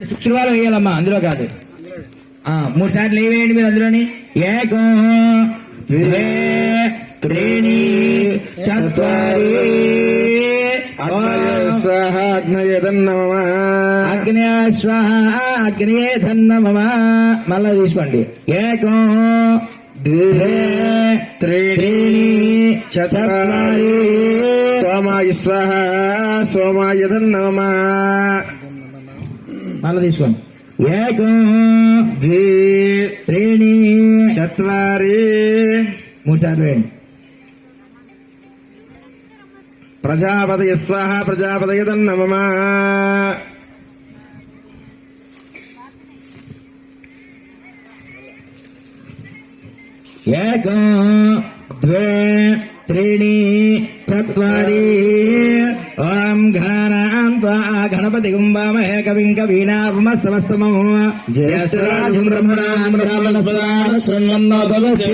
శుక్రవారం వేయాలమ్మా, అందులో కాదు. 3 సార్లు వేయండి మీరు అందులోని. ఏకో ద్వే త్రీణి చత్వారి స్వాహ అగ్నయేధన్నమ అగ్నే స్వాహ అగ్నేధన్నమ. మళ్ళా తీసుకోండి. ఏకో ద్వే త్రీణి చత్వారి సోమాయ స్వాహ సోమాయధన్నమ. మళ్ళా తీసుకోండి. ఏకో ద్వే త్రీణి చత్వారి 3 సార్లు వేయండి. ప్రజాపతయ స్వాహ ప్రజాపతయధన్నమ. ఏకో ద్వే త్రీణి చత్వారి. ఓం గణానాం త్వా గణపతి కుంభామహే కవిం కవీనామస్తమస్తమో జ్యేష్ఠరాజం బ్రహ్మణాం బ్రహ్మణస్పదాన శృణ్వన్నోతమస్య